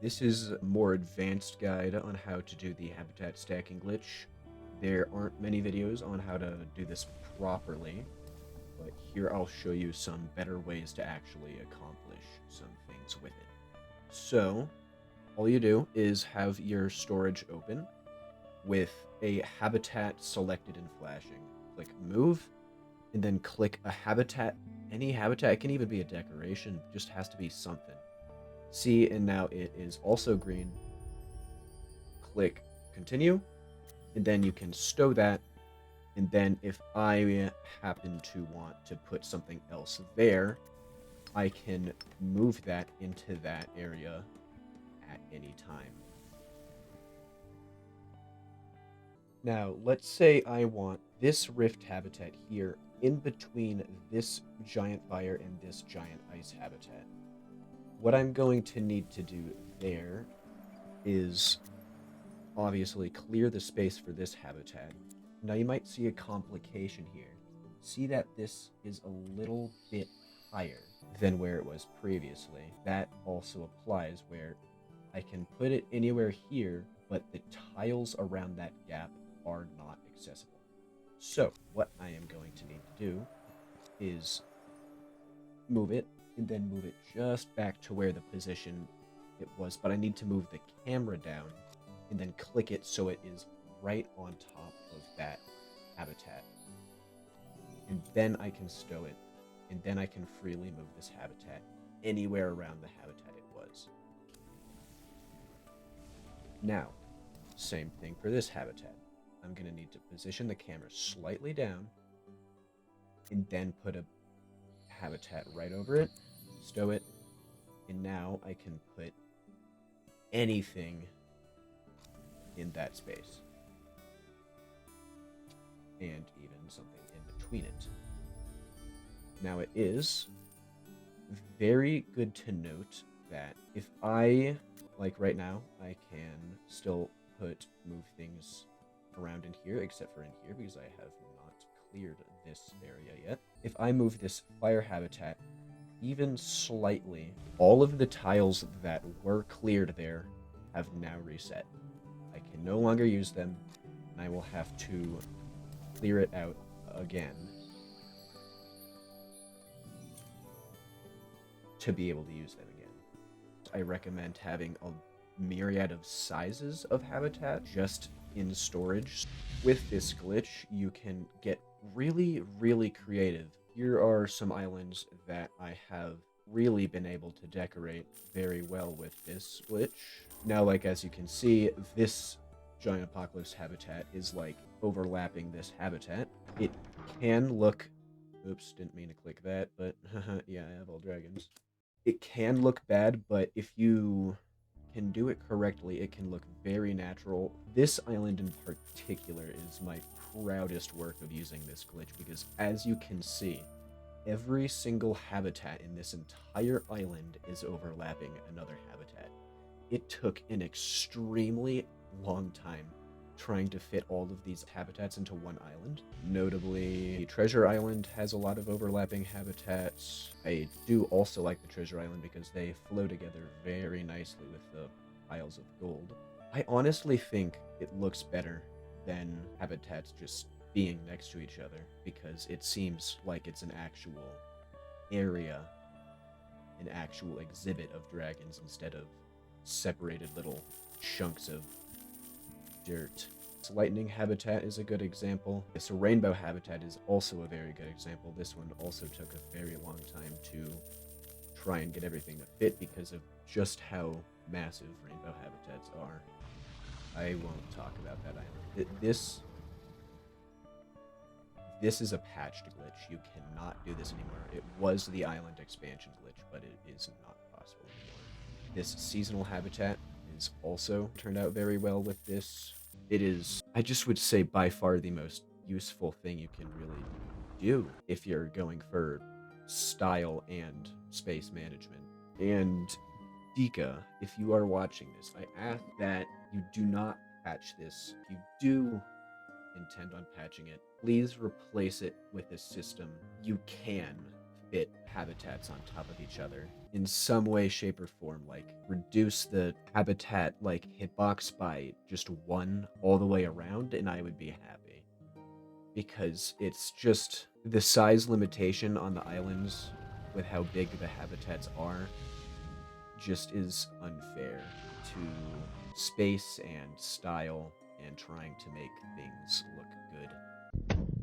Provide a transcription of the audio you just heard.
This is a more advanced guide on how to do the habitat stacking glitch. There aren't many videos on how to do this properly, but here I'll show you some better ways to actually accomplish some things with it. So, all you do is have your storage open with a habitat selected and flashing. Click move, and then click a habitat. Any habitat, it can even be a decoration, just has to be something. See, and now it is also green. Click continue, and then you can stow that. And then if I happen to want to put something else there, I can move that into that area at any time. Now, let's say I want this rift habitat here in between this giant fire and this giant ice habitat. What I'm going to need to do there is obviously clear the space for this habitat. Now you might see a complication here. See that this is a little bit higher than where it was previously. That also applies where I can put it anywhere here, but the tiles around that gap are not accessible. So what I am going to need to do is move it and then move it just back to where the position it was, but I need to move the camera down and then click it so it is right on top of that habitat. And then I can stow it, and then I can freely move this habitat anywhere around the habitat it was. Now, same thing for this habitat. I'm going to need to position the camera slightly down and then put a habitat right over it, stow it, and now I can put anything in that space. And even something in between it. Now it is very good to note that if I, like right now, I can still move things around in here, except for in here, because I have not cleared this area yet. If I move this fire habitat even slightly, all of the tiles that were cleared there have now reset. I can no longer use them, and I will have to clear it out again to be able to use them again. I recommend having a myriad of sizes of habitat just in storage. With this glitch, you can get really, really creative. Here are some islands that I have really been able to decorate very well with this glitch. Now, like as you can see, this giant apocalypse habitat is like overlapping this habitat. It can look, oops, didn't mean to click that, but yeah, I have all dragons. It can look bad, but if you can do it correctly, it can look very natural. This island in particular is my proudest work of using this glitch because as you can see, every single habitat in this entire island is overlapping another habitat. It took an extremely long time trying to fit all of these habitats into one island. Notably, Treasure Island has a lot of overlapping habitats. I do also like the Treasure Island because they flow together very nicely with the piles of gold. I honestly think it looks better than habitats just being next to each other because it seems like it's an actual area, an actual exhibit of dragons instead of separated little chunks of dirt. This lightning habitat is a good example. This rainbow habitat is also a very good example. This one also took a very long time to try and get everything to fit because of just how massive rainbow habitats are. I won't talk about that island. This is a patched glitch. You cannot do this anymore. It was the island expansion glitch, but it is not possible anymore. This seasonal habitat is also turned out very well with this. It is, I just would say, by far the most useful thing you can really do if you're going for style and space management. And Dika, if you are watching this, I ask that you do not patch this. If you do intend on patching it, please replace it with a system you can fit habitats on top of each other in some way, shape, or form. Like, reduce the habitat, like, hitbox by just 1 all the way around, and I would be happy. Because it's just the size limitation on the islands with how big the habitats are just is unfair to space and style and trying to make things look good.